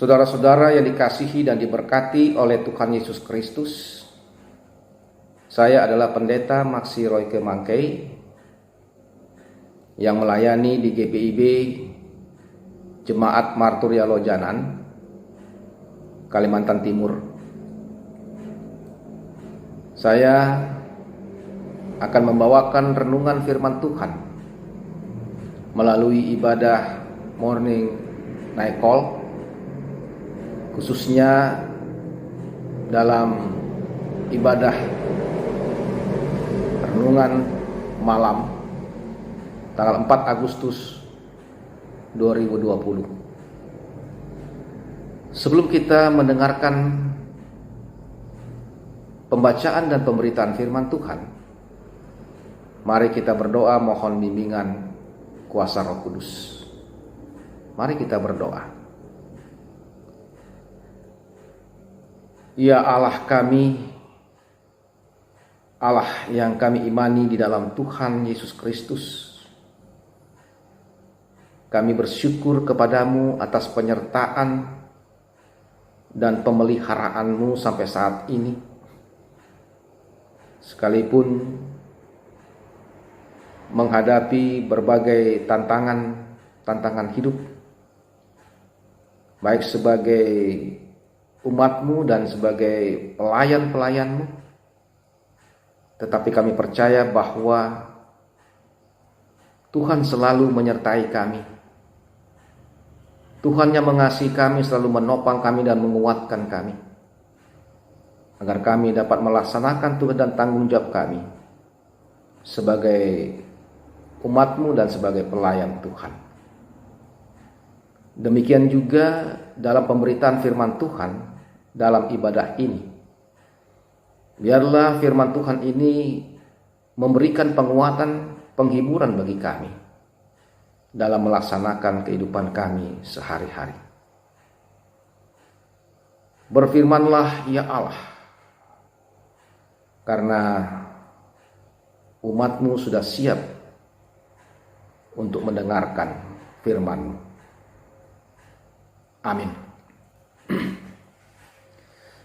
Saudara-saudara yang dikasihi dan diberkati oleh Tuhan Yesus Kristus, saya adalah Pendeta Maksi Royke Mangkei yang melayani di GPIB Jemaat Marturia Lojanan, Kalimantan Timur. Saya akan membawakan renungan firman Tuhan melalui ibadah Morning Night Call, khususnya dalam ibadah renungan malam tanggal 4 Agustus 2020. Sebelum kita mendengarkan pembacaan dan pemberitaan firman Tuhan, mari kita berdoa mohon bimbingan kuasa Roh Kudus. Mari kita berdoa. Ya Allah kami, Allah yang kami imani di dalam Tuhan Yesus Kristus, kami bersyukur kepadamu atas penyertaan dan pemeliharaanmu sampai saat ini. Sekalipun menghadapi berbagai tantangan hidup, baik sebagai umatmu dan sebagai pelayan-pelayanmu, tetapi kami percaya bahwa Tuhan selalu menyertai kami. Tuhan yang mengasihi kami selalu menopang kami dan menguatkan kami, agar kami dapat melaksanakan tugas dan tanggung jawab kami sebagai umatmu dan sebagai pelayan Tuhan. Demikian juga dalam pemberitaan firman Tuhan dalam ibadah ini. Biarlah firman Tuhan ini memberikan penguatan, penghiburan bagi kami dalam melaksanakan kehidupan kami sehari-hari. Berfirmanlah ya Allah, karena umatmu sudah siap untuk mendengarkan firman-Mu. Amin.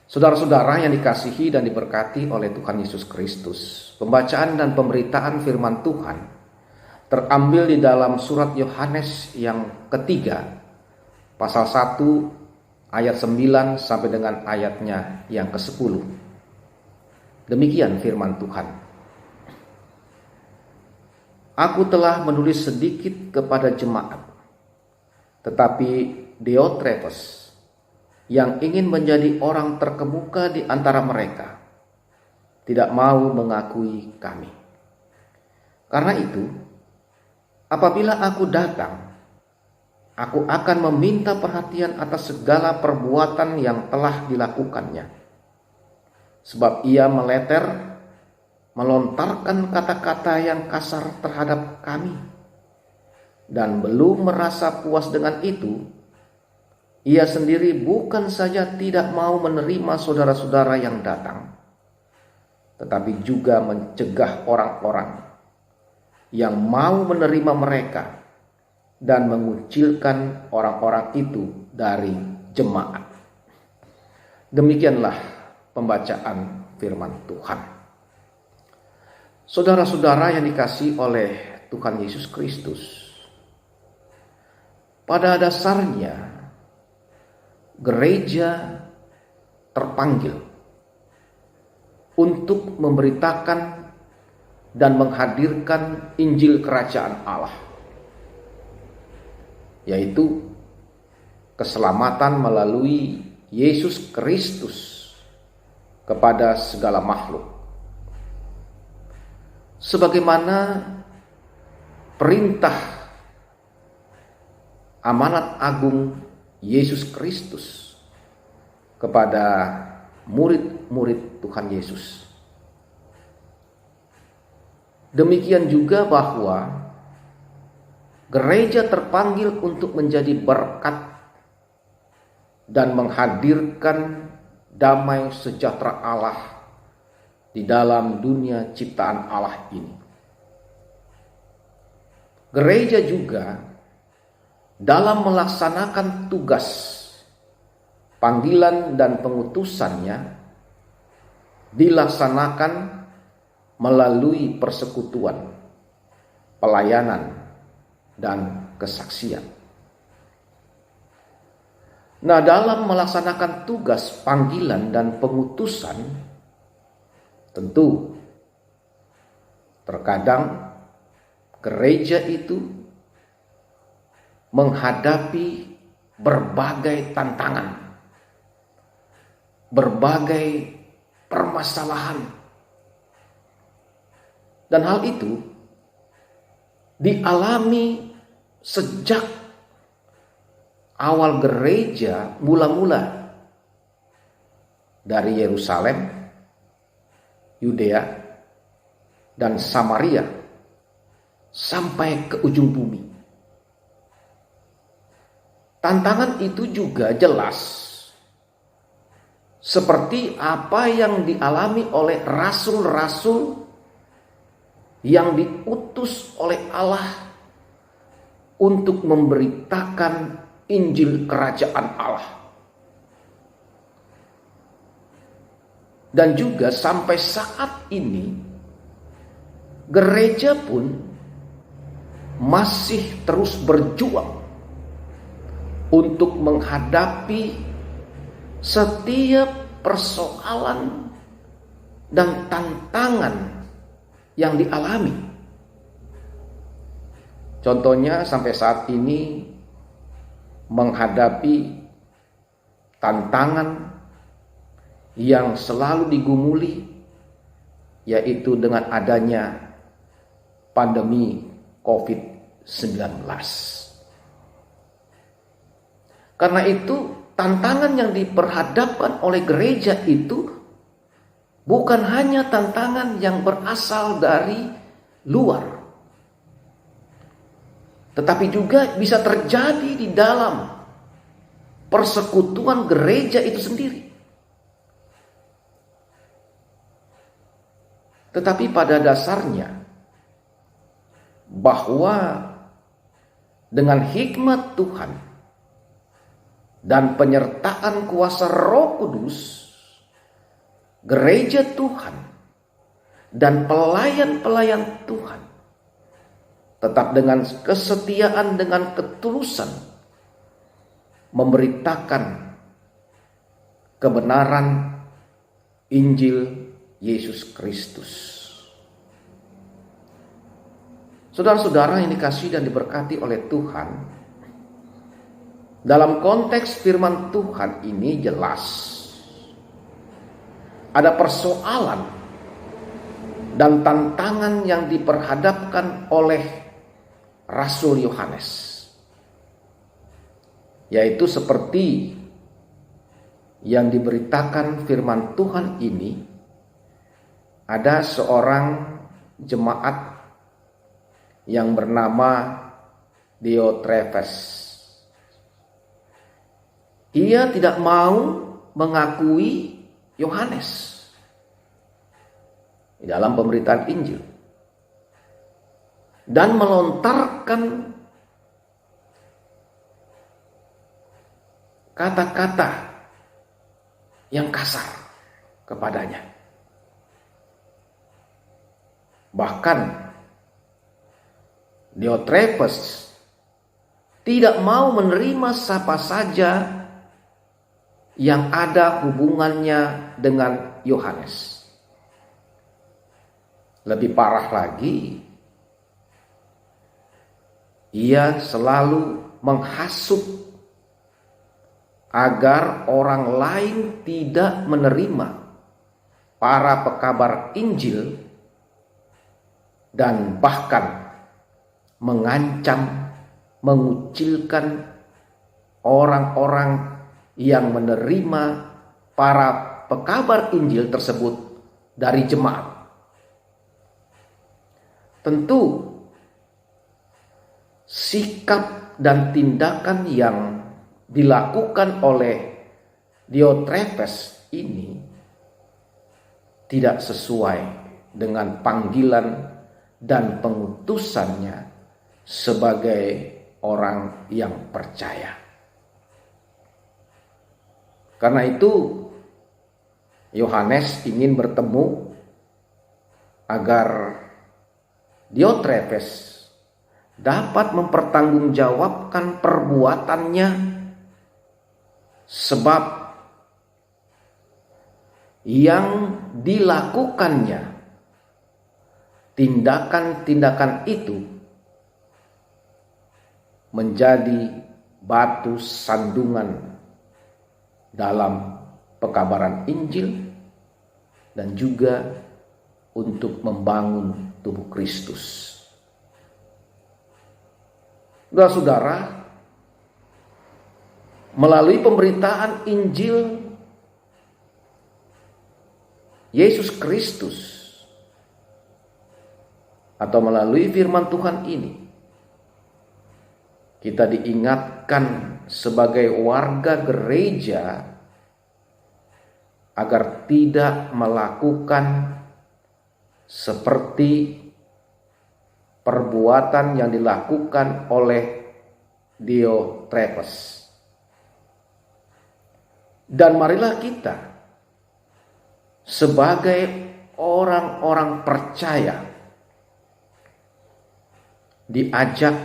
Saudara-saudara yang dikasihi dan diberkati oleh Tuhan Yesus Kristus, pembacaan dan pemberitaan firman Tuhan terambil di dalam surat Yohanes yang ketiga, pasal 1 ayat 9 sampai dengan ayatnya yang ke-10. Demikian firman Tuhan. Aku telah menulis sedikit kepada jemaat, tetapi Diotrephes yang ingin menjadi orang terkemuka di antara mereka tidak mau mengakui kami. Karena itu, apabila aku datang, aku akan meminta perhatian atas segala perbuatan yang telah dilakukannya. Sebab ia meleter, melontarkan kata-kata yang kasar terhadap kami. Dan belum merasa puas dengan itu, ia sendiri bukan saja tidak mau menerima saudara-saudara yang datang, tetapi juga mencegah orang-orang yang mau menerima mereka dan mengucilkan orang-orang itu dari jemaat. Demikianlah pembacaan firman Tuhan. Saudara-saudara yang dikasihi oleh Tuhan Yesus Kristus, pada dasarnya gereja terpanggil untuk memberitakan dan menghadirkan Injil Kerajaan Allah, yaitu keselamatan melalui Yesus Kristus kepada segala makhluk. Sebagaimana perintah amanat agung Yesus Kristus kepada murid-murid Tuhan Yesus. Demikian juga bahwa gereja terpanggil untuk menjadi berkat dan menghadirkan damai sejahtera Allah di dalam dunia ciptaan Allah ini. Gereja juga dalam melaksanakan tugas panggilan dan pengutusannya dilaksanakan melalui persekutuan, pelayanan, dan kesaksian. Nah, dalam melaksanakan tugas panggilan dan pengutusan, tentu terkadang gereja itu menghadapi berbagai tantangan, berbagai permasalahan. Dan hal itu dialami sejak awal gereja mula-mula dari Yerusalem, Yudea, dan Samaria sampai ke ujung bumi. Tantangan itu juga jelas seperti apa yang dialami oleh rasul-rasul yang diutus oleh Allah untuk memberitakan Injil Kerajaan Allah. Dan juga sampai saat ini gereja pun masih terus berjuang untuk menghadapi setiap persoalan dan tantangan yang dialami. Contohnya sampai saat ini menghadapi tantangan yang selalu digumuli, yaitu dengan adanya pandemi COVID-19. Karena itu tantangan yang diperhadapkan oleh gereja itu bukan hanya tantangan yang berasal dari luar, tetapi juga bisa terjadi di dalam persekutuan gereja itu sendiri. Tetapi pada dasarnya bahwa dengan hikmat Tuhan dan penyertaan kuasa Roh Kudus, gereja Tuhan dan pelayan-pelayan Tuhan tetap dengan kesetiaan, dengan ketulusan memberitakan kebenaran Injil Yesus Kristus. Saudara-saudara yang dikasihi dan diberkati oleh Tuhan, dalam konteks firman Tuhan ini jelas ada persoalan dan tantangan yang diperhadapkan oleh Rasul Yohanes, yaitu seperti yang diberitakan firman Tuhan ini. Ada seorang jemaat yang bernama Diotrephes. Ia tidak mau mengakui Yohanes di dalam pemberitaan Injil dan melontarkan kata-kata yang kasar kepadanya. Bahkan Diotrephes tidak mau menerima siapa saja yang ada hubungannya dengan Yohanes. Lebih parah lagi, ia selalu menghasut agar orang lain tidak menerima para pekabar Injil, dan bahkan mengancam, mengucilkan orang-orang yang menerima para pekabar Injil tersebut dari jemaat. Tentu sikap dan tindakan yang dilakukan oleh Diotrephes ini tidak sesuai dengan panggilan dan pengutusannya sebagai orang yang percaya. Karena itu Yohanes ingin bertemu agar Diotrephes dapat mempertanggungjawabkan perbuatannya, sebab yang dilakukannya, tindakan-tindakan itu menjadi batu sandungan dalam pekabaran Injil dan juga untuk membangun tubuh Kristus. Saudara-saudara, melalui pemberitaan Injil Yesus Kristus atau melalui firman Tuhan ini, kita diingatkan sebagai warga gereja agar tidak melakukan seperti perbuatan yang dilakukan oleh Diotrephes. Dan marilah kita sebagai orang-orang percaya diajak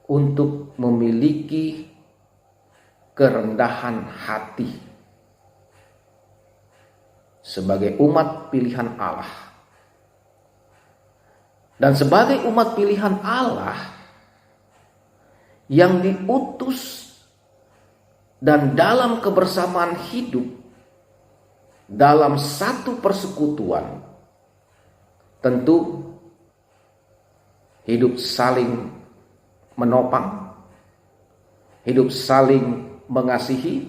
untuk memiliki kerendahan hati sebagai umat pilihan Allah. Dan sebagai umat pilihan Allah yang diutus dan dalam kebersamaan hidup dalam satu persekutuan, tentu hidup saling menopang, hidup saling mengasihi,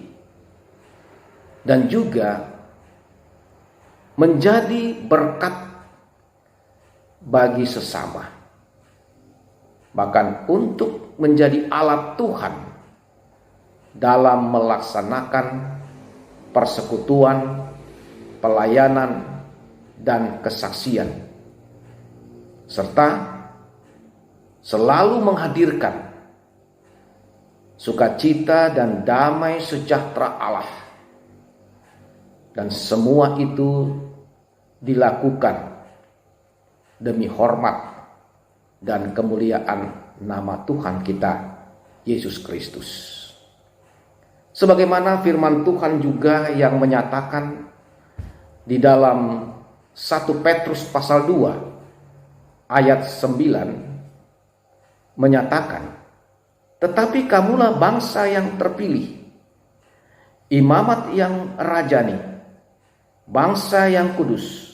dan juga menjadi berkat bagi sesama. Bahkan untuk menjadi alat Tuhan dalam melaksanakan persekutuan, pelayanan, dan kesaksian, serta selalu menghadirkan sukacita dan damai sejahtera Allah. Dan semua itu dilakukan demi hormat dan kemuliaan nama Tuhan kita Yesus Kristus. Sebagaimana firman Tuhan juga yang menyatakan di dalam 1 Petrus pasal 2 ayat 9 menyatakan, tetapi kamulah bangsa yang terpilih, imamat yang rajani, bangsa yang kudus,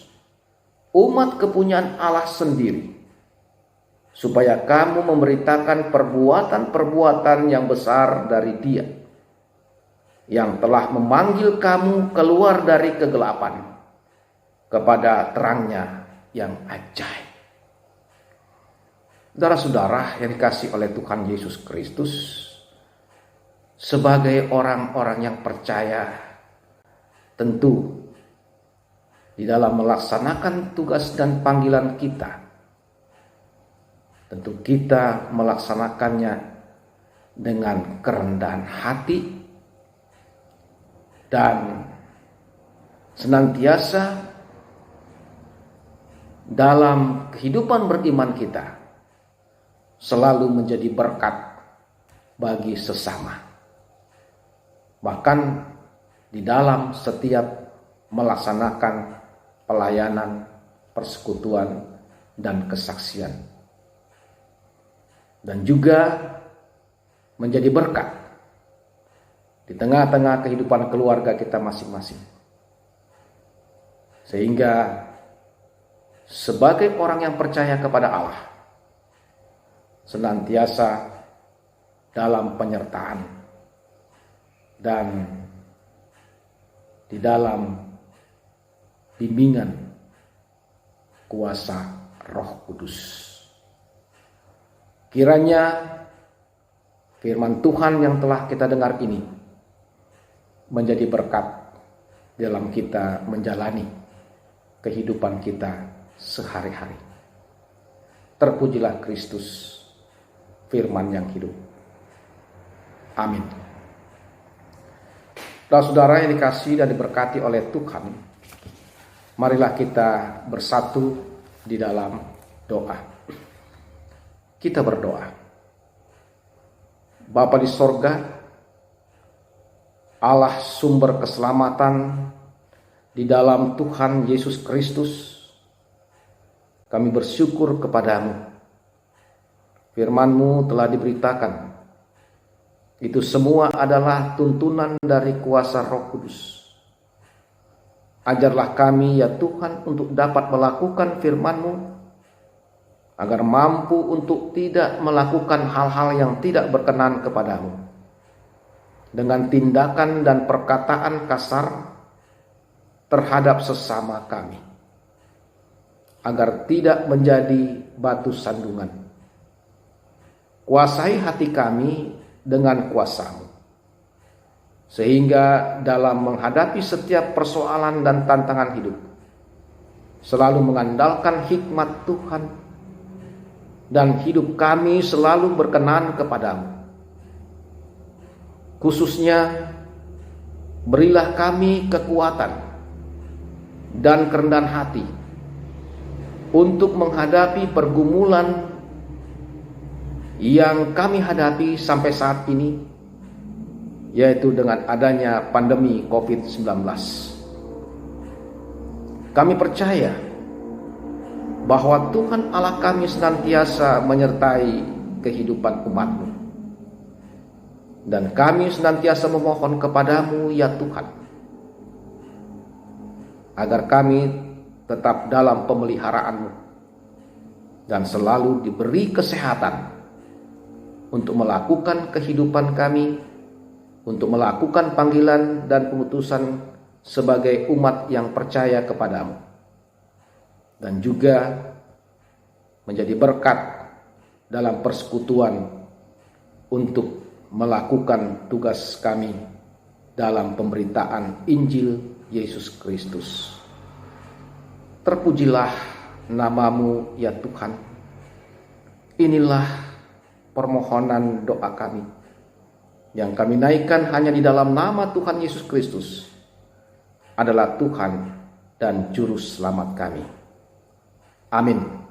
umat kepunyaan Allah sendiri, supaya kamu memberitakan perbuatan-perbuatan yang besar dari Dia yang telah memanggil kamu keluar dari kegelapan kepada terangnya yang ajaib. Saudara-saudara yang dikasihi oleh Tuhan Yesus Kristus, sebagai orang-orang yang percaya, tentu di dalam melaksanakan tugas dan panggilan kita, tentu kita melaksanakannya dengan kerendahan hati dan senantiasa dalam kehidupan beriman kita selalu menjadi berkat bagi sesama. Bahkan di dalam setiap melaksanakan pelayanan, persekutuan, dan kesaksian. Dan juga menjadi berkat di tengah-tengah kehidupan keluarga kita masing-masing. Sehingga sebagai orang yang percaya kepada Allah, senantiasa dalam penyertaan dan di dalam bimbingan kuasa Roh Kudus. Kiranya firman Tuhan yang telah kita dengar ini menjadi berkat dalam kita menjalani kehidupan kita sehari-hari. Terpujilah Kristus, firman yang hidup. Amin. Saudara-saudara yang dikasihi dan diberkati oleh Tuhan, marilah kita bersatu di dalam doa. Kita berdoa. Bapa di sorga, Allah sumber keselamatan di dalam Tuhan Yesus Kristus, kami bersyukur kepadamu. Firman-Mu telah diberitakan. Itu semua adalah tuntunan dari kuasa Roh Kudus. Ajarlah kami ya Tuhan untuk dapat melakukan firman-Mu, agar mampu untuk tidak melakukan hal-hal yang tidak berkenan kepadamu, dengan tindakan dan perkataan kasar terhadap sesama kami, agar tidak menjadi batu sandungan. Kuasai hati kami dengan kuasa-Mu, sehingga dalam menghadapi setiap persoalan dan tantangan hidup, selalu mengandalkan hikmat Tuhan, dan hidup kami selalu berkenan kepadamu. Khususnya, berilah kami kekuatan dan kerendahan hati untuk menghadapi pergumulan yang kami hadapi sampai saat ini, yaitu dengan adanya pandemi COVID-19. Kami percaya bahwa Tuhan Allah kami senantiasa menyertai kehidupan umat-Mu, dan kami senantiasa memohon kepadamu ya Tuhan, agar kami tetap dalam pemeliharaan-Mu dan selalu diberi kesehatan untuk melakukan kehidupan kami, untuk melakukan panggilan dan pengutusan sebagai umat yang percaya kepadamu, dan juga menjadi berkat dalam persekutuan untuk melakukan tugas kami dalam pemberitaan Injil Yesus Kristus. Terpujilah nama-Mu ya Tuhan. Inilah permohonan doa kami, yang kami naikkan hanya di dalam nama Tuhan Yesus Kristus, adalah Tuhan dan Juru Selamat kami. Amin.